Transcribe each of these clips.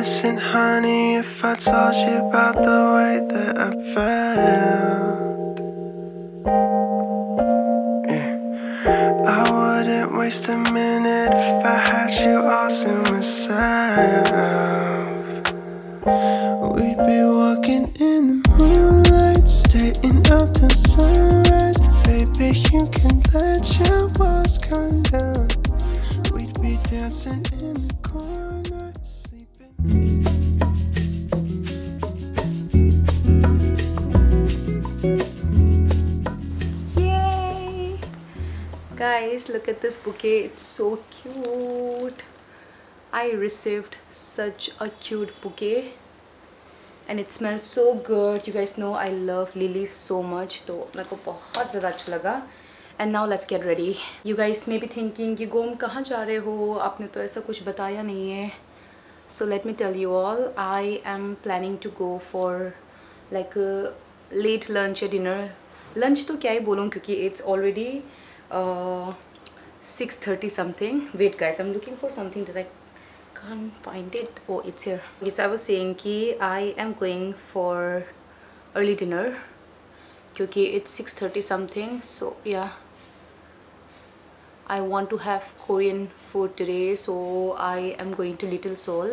listen, honey, if I told you about the way that I felt? Yeah. I wouldn't waste a minute if I had you all to myself. We'd be walking in the moonlight, staying up till sunrise. Baby, you can let your walls come down. We'd be dancing in the corner, sleeping. Yay! Guys, look at this bouquet. It's so cute. I received such a cute bouquet and it smells so good. You guys know I love lilies so much, तो मेरे को बहुत ज़्यादा अच्छा लगा. And now let's get ready. You guys may be thinking कि गोम कहाँ जा रहे हो, आपने तो ऐसा कुछ बताया नहीं है. So let me tell you all, I am planning to go for like a late lunch or dinner. Lunch तो क्या ही बोलूँ क्योंकि it's already 6:30 something. Wait guys, I'm looking for something that I can't find it. Oh, it's here. Yes, I was saying कि I am going for early dinner क्योंकि it's 6:30 something. So yeah, I want to have Korean food today, so I am going to Little Seoul.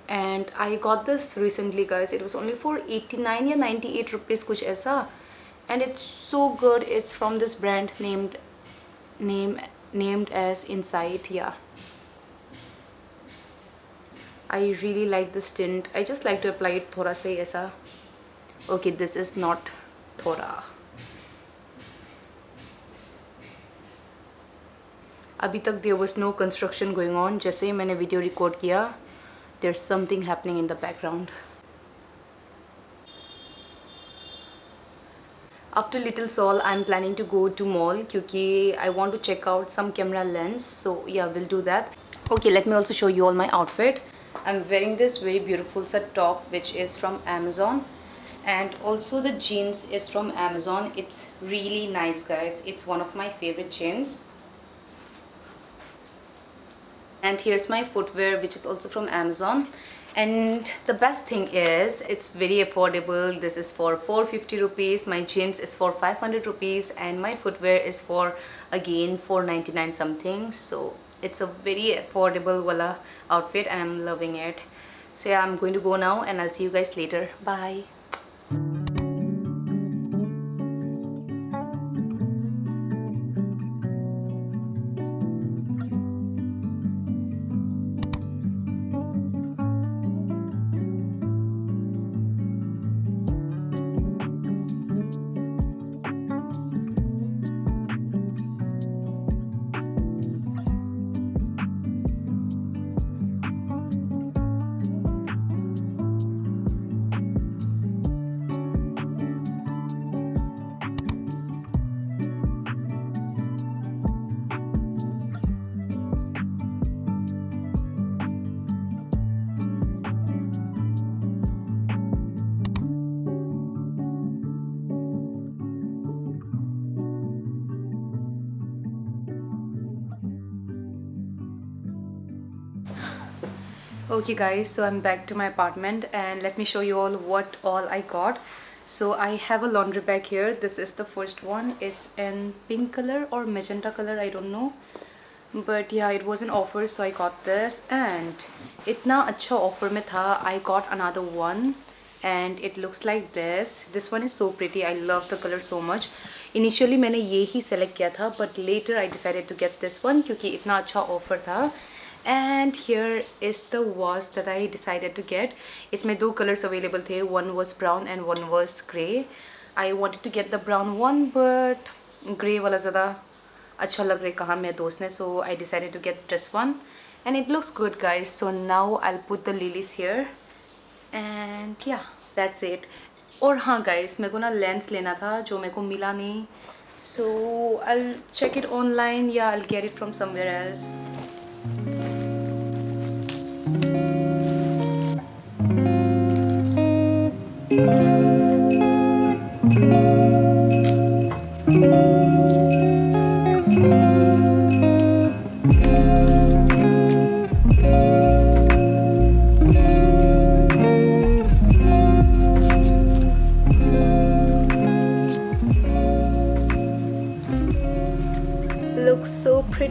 And I got this recently guys. It was only for 89 या 98 rupees कुछ ऐसा, and it's so good. It's from this brand named as Insight. Yeah, I really like this tint. I just like to apply it थोड़ा सा ही ऐसा. Okay, this is not थोड़ा. अभी तक there was no construction going on. जैसे ही मैंने video record किया, there's something happening in the background. After Little Seoul, I'm planning to go to mall क्योंकि I want to check out some camera lens. So yeah, we'll do that. Okay, let me also show you all my outfit. I'm wearing this very beautiful set top which is from Amazon, and also the jeans is from Amazon. It's really nice guys. It's one of my favorite jeans. And here's my footwear which is also from Amazon. And the best thing is it's very affordable. This is for 450 rupees. My jeans is for 500 rupees and my footwear is for again 499 something. So it's a very affordable wala outfit and I'm loving it. So yeah, I'm going to go now and I'll see you guys later. Bye. Okay guys, so I'm back to my apartment and let me show you all what all I got. So I have a laundry bag here. This is the first one. It's in pink color or magenta color, I don't know, but yeah, it was an offer so I got this. And itna acha offer mein tha, I got another one and it looks like this. This one is so pretty. I love the color so much. Initially मैंने ये ही select किया था, but later I decided to get this one क्योंकि इतना अच्छा offer था. And here is the wash that I decided to get. इसमें दो colors available थे. One was brown and one was grey. I wanted to get the brown one, but grey वाला ज़्यादा अच्छा लग रहा है कहा मेरे दोस्त ने. So I decided to get this one, and it looks good, guys. So now I'll put the lilies here, and yeah, that's it. और हाँ guys, मेरे को ना lens लेना था जो मेरे को मिला नहीं. So I'll check it online. Yeah, I'll get it from somewhere else.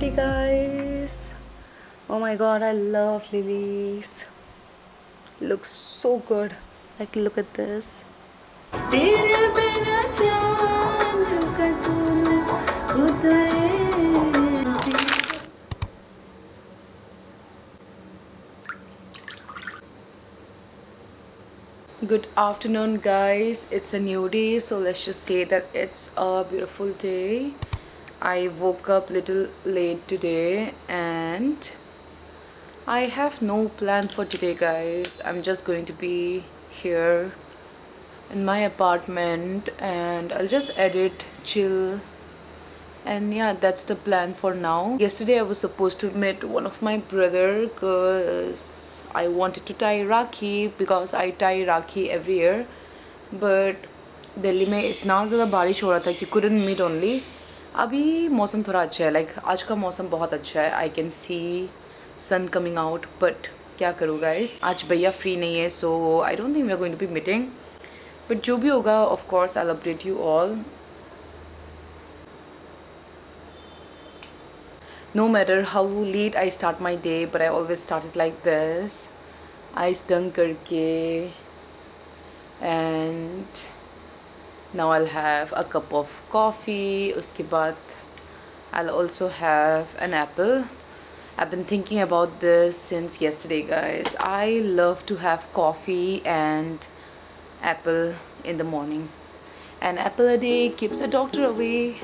pretty, guys. Oh my god, I love lilies. Looks so good. Like, look at this. Good afternoon, guys. It's a new day, so let's just say that it's a beautiful day. I woke up little late today and I have no plan for today, guys. I'm just going to be here in my apartment and I'll just edit, chill, and yeah, that's the plan for now. Yesterday I was supposed to meet one of my brother because I wanted to tie Rakhi, because I tie Rakhi every year, but Delhi में इतना ज़्यादा बारिश हो रहा था कि couldn't meet only. अभी मौसम थोड़ा अच्छा है, like आज का मौसम बहुत अच्छा है. I can see sun coming out, but क्या करूँ guys, आज भैया free नहीं है, so I don't think we are going to be meeting. But जो भी होगा, of course I'll update you all. No matter how late I start my day, but I always start it like this. Eyes done karke. And now I'll have a cup of coffee. Uske baad I'll also have an apple. I've been thinking about this since yesterday, guys. I love to have coffee and apple in the morning. An apple a day keeps the doctor away.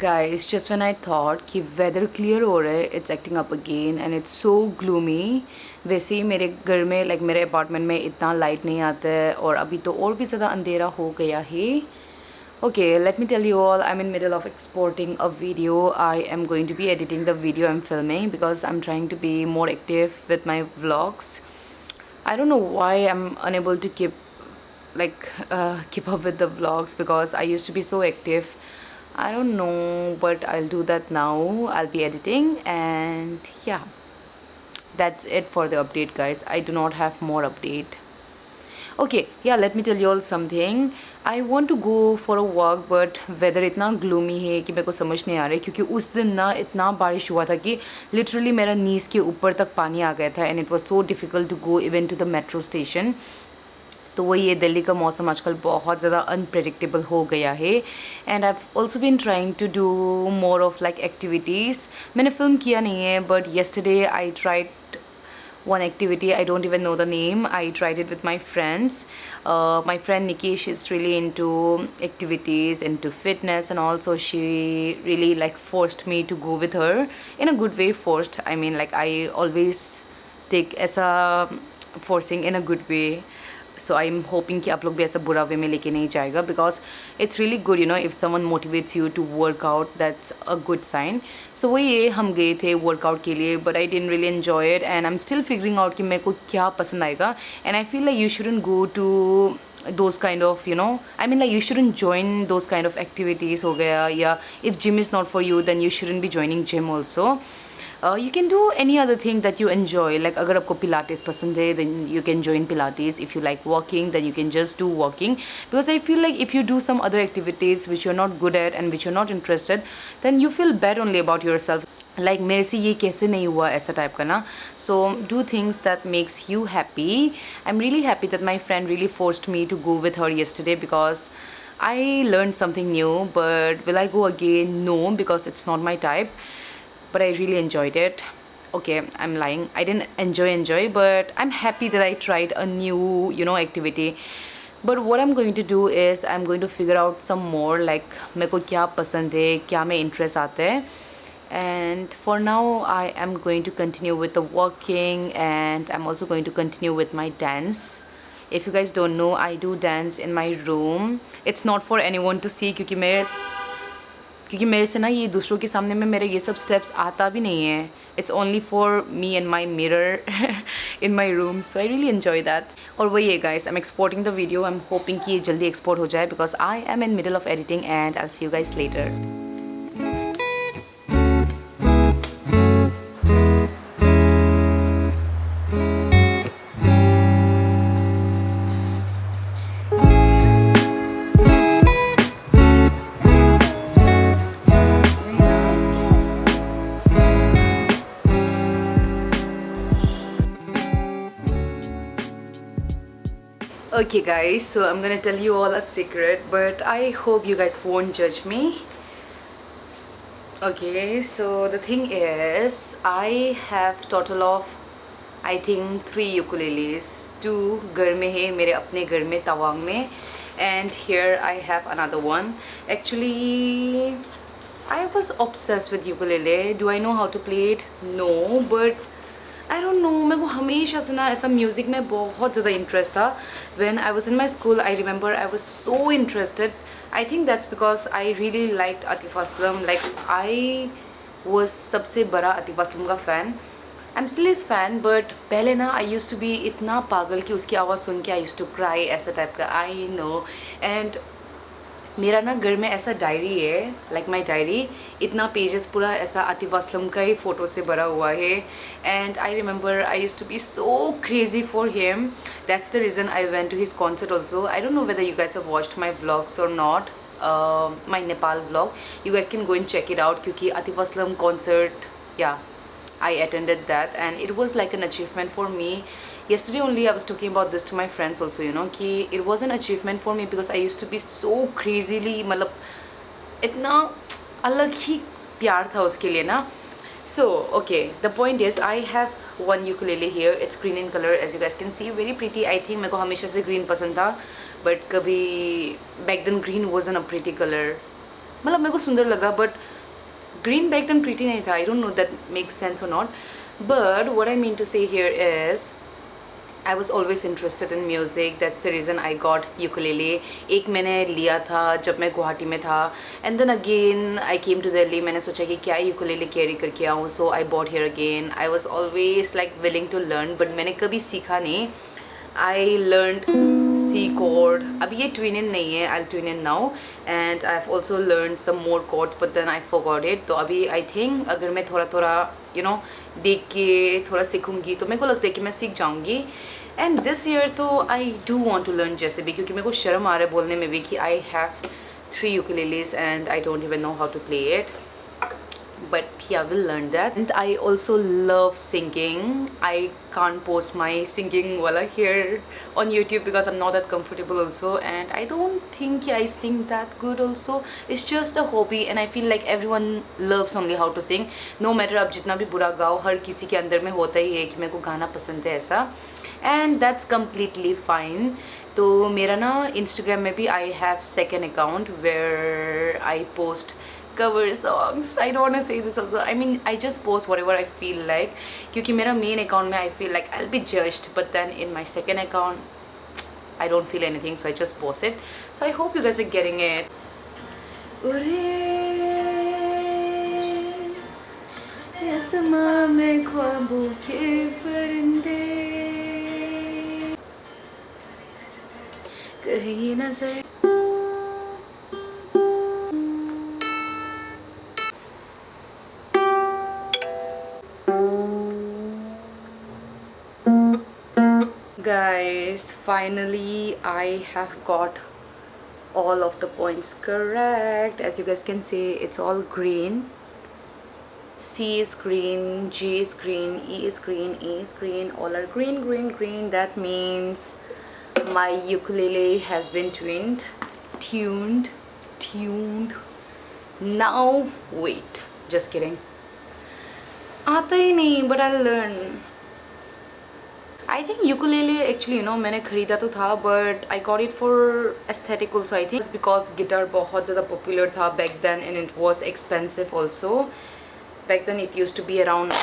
Guys, just when I thought कि weather clear हो रहा है, it's acting up again and it's so gloomy. वैसे ही मेरे घर में, like मेरे apartment में इतना light नहीं आता है और अभी तो और भी ज़्यादा अंधेरा हो गया है. Okay, let me tell you all, I'm in middle of exporting a video. I am going to be editing the video I'm filming because I'm trying to be more active with my vlogs. I don't know why I'm unable to keep up with the vlogs because I used to be so active. I don't know, but I'll do that now. I'll be editing and yeah, that's it for the update, guys. I do not have more update. Okay, yeah, let me tell you all something. I want to go for a walk, but weather इतना gloomy है कि मेरे को समझ नहीं आ रहा है, क्योंकि उस दिन ना इतना बारिश हुआ था कि literally मेरा नीज के ऊपर तक पानी आ गया था and it was so difficult to go even to the metro station. तो वही ये दिल्ली का मौसम आजकल बहुत ज़्यादा अनप्रेडिक्टेबल हो गया है. And I have also been trying to do more of like activities. मैंने फ़िल्म किया नहीं है, but yesterday I tried one activity. I don't even know the name. I tried it with my friends. My friend Nikki, she's really into activities, into fitness, and also she really like forced me to go with her in a good way. Forced, I mean, like I always take as a forcing in a good way. So I'm hoping कि आप लोग भी ऐसा बुरा वे में लेके नहीं जाएगा, because it's really good, you know, if someone motivates you to work out, that's a good sign. So वही ये हम गए थे workout के लिए, but I didn't really enjoy it and I'm still figuring out कि मेरे को क्या पसंद आएगा. And I feel like you shouldn't go to those kind of, you know, I mean like you shouldn't join those kind of activities हो गया, या if gym is not for you then you shouldn't be joining gym also. You can do any other thing that you enjoy. Like अगर आपको pilates पसंद है then you can join pilates. If you like walking then you can just do walking, because I feel like if you do some other activities which you're not good at and which you're not interested, then you feel bad only about yourself. Like मेरे से ये कैसे नहीं हुआ ऐसा type का ना. So do things that makes you happy. I'm really happy that my friend really forced me to go with her yesterday, because I learned something new. But will I go again? No, because it's not my type. But I really enjoyed it. Okay, I'm lying. I didn't enjoy, but I'm happy that I tried a new, you know, activity. But what I'm going to do is I'm going to figure out some more, like मेरे को क्या पसंद है, क्या में interest आता है. And for now I am going to continue with the walking, and I'm also going to continue with my dance. If you guys don't know, I do dance in my room. It's not for anyone to see, क्योंकि मेरे से ना ये दूसरों के सामने में मेरे ये सब स्टेप्स आता भी नहीं है. It's only for me and my mirror in my room. So I really enjoy that. और वही है guys, I am exporting the video. I am hoping कि ये जल्दी एक्सपोर्ट हो जाए, because I am in middle of editing and I will see you guys later. Okay guys, so I'm gonna tell you all a secret, but I hope you guys won't judge me. Okay, so the thing is, I have total of I think 3 ukuleles. 2 घर में है, मेरे अपने घर में तवांग में, and here I have another one. Actually I was obsessed with ukulele. Do I know how to play it? No, but I don't know, मेरे को हमेशा से ना ऐसा म्यूज़िक में बहुत ज़्यादा इंटरेस्ट था. When I was in my school, I remember I was so interested. I think that's because I really liked Atif Aslam. Like I was सबसे बड़ा आतिफ असलम का fan. I'm still his fan, but पहले ना I used to be इतना पागल कि उसकी आवाज़ सुन के I used to cry, ऐसा टाइप का. I know. And मेरा ना घर में ऐसा डायरी है, लाइक माई डायरी, इतना पेजेस पूरा ऐसा आतिफ असलम का ही फ़ोटो से भरा हुआ है. And I remember I used to be so crazy for him. That's the reason I went to his concert also. I don't know whether you guys have watched my vlogs और not, my Nepal vlog. You guys can go and check it out, क्योंकि Atif Aslam concert, या I attended that and it was like an achievement for me. Yesterday only I was talking about this to my friends also, you know, कि it was an achievement for me because I used to be so crazily, मतलब इतना अलग ही प्यार था उसके लिए ना. So okay, the point is I have one ukulele here. It's green in color, as you guys can see, very pretty. I think मेरे को हमेशा से green पसंद था, but कभी back then green wasn't a pretty color. मतलब मेरे को सुंदर लगा, but green back then pretty nahi tha. I don't know that makes sense or not, but what I mean to say here is I was always interested in music. That's the reason I got ukulele. एक मैंने लिया था जब मैं गुवाहाटी में था, and then again I came to Delhi. मैंने सोचा कि क्या ukulele carry करके आऊँ, so I bought here again. I was always like willing to learn, but मैंने कभी सीखा नहीं. I learned C chord. अभी ये twin in नहीं है. I'll twin in now, and I've also learned some more chords, but then I forgot it. तो अभी I think अगर मैं थोड़ा थोड़ा you know देख के थोड़ा सीखूंगी तो मेरे को लगता है कि मैं सीख जाऊंगी. And this year तो I do want to learn जैसे भी, क्योंकि मेरे को शर्म आ रहा है बोलने में भी कि I have 3 ukuleles and I don't even know how to play it. but yeah, we'll learn that. And I also love singing. I can't post my singing wala here on YouTube because I'm not that comfortable also, and I don't think I sing that good also. It's just a hobby and I feel like everyone loves only how to sing. No matter आप जितना भी बुरा गाओ, हर किसी के अंदर में होता ही है कि मेरे को गाना पसंद है ऐसा, and that's completely fine. तो मेरा ना Instagram में भी I have second account where I post cover songs. I don't want to say this also. I mean, I just post whatever I feel like. क्योंकि मेरा main account में I feel like I'll be judged, but then in my second account I don't feel anything, so I just post it. So I hope you guys are getting it. आसमां में ख्वाबों के परिंदे कहीं नजर. Guys, finally I have got all of the points correct. As you guys can see, it's all green. C is green, G is green, E is green, E is green, all are green, green, green. That means my ukulele has been tuned. Now wait, just kidding. आता ही नहीं, but I'll learn. I think ukulele actually, you know, मैंने खरीदा तो था, but I got it for aesthetic also. I think it's because guitar बहुत ज़्यादा popular था back then and it was expensive also. Back then it used to be around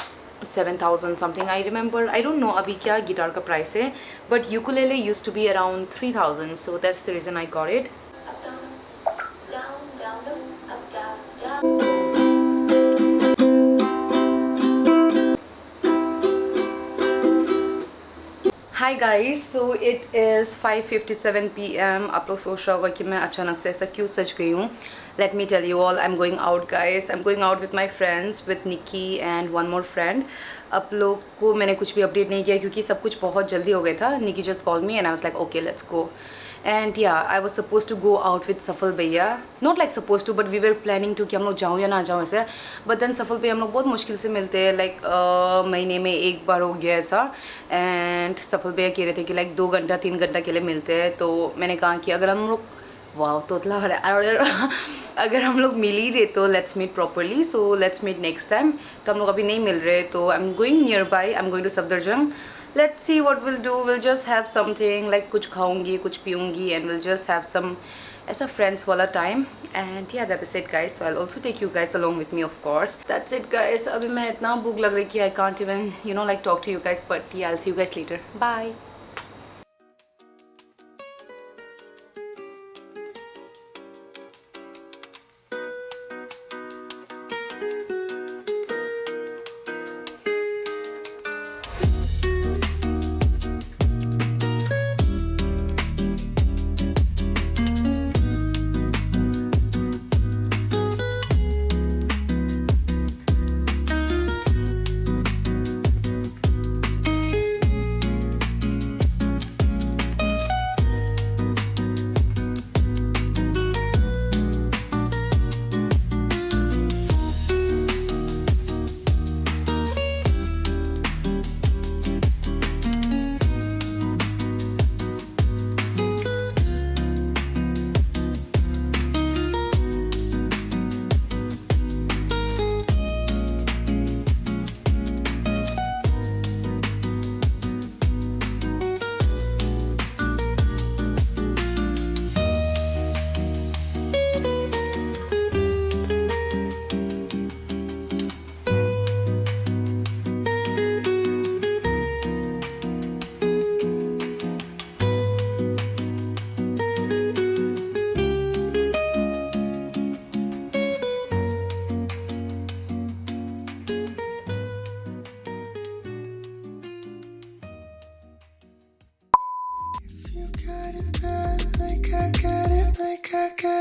7,000 something. I remember. I don't know अभी क्या guitar का price है, but ukulele used to be around 3,000. So that's the reason I got it. Up, down, up, down. Hi guys, so it is 5:57 PM. आप लोग सोच रहे होगा कि मैं अचानक से ऐसा क्यों सज गई हूँ. Let me tell you all, I'm going out guys. I'm going out with my friends, with Nikki and one more friend. आप लोग को मैंने कुछ भी अपडेट नहीं किया क्योंकि सब कुछ बहुत जल्दी हो गया था. Nikki just called me and I was like, okay, let's go. And yeah, I was supposed to go out with सफल भैया. Not like supposed to, but we were planning to कि हम लोग जाऊँ या ना जाऊँ ऐसे. But then सफल भैया हम लोग बहुत मुश्किल से मिलते हैं. Like महीने में एक बार हो गया ऐसा. And सफल भैया कह रहे थे कि like 2 घंटा 3 घंटा के लिए मिलते हैं. तो मैंने कहा कि अगर हम लोग तोतला हो रहा है अगर हम लोग मिल ही रहे तो let's meet properly. So let's meet next time. तो हम लोग अभी नहीं मिल रहे, तो I am going nearby. I am going to Safdarjung. Let's see what we'll do. We'll just have something like कुछ खाऊंगी कुछ पीऊंगी and we'll just have some ऐसा friends वाला time. And yeah, that is it guys. So I'll also take you guys along with me of course. That's it guys. अभी मैं इतना भूख लग रही कि I can't even like talk to you guys. But yeah, I'll see you guys later. Bye. You got it bad, like I got it, like I got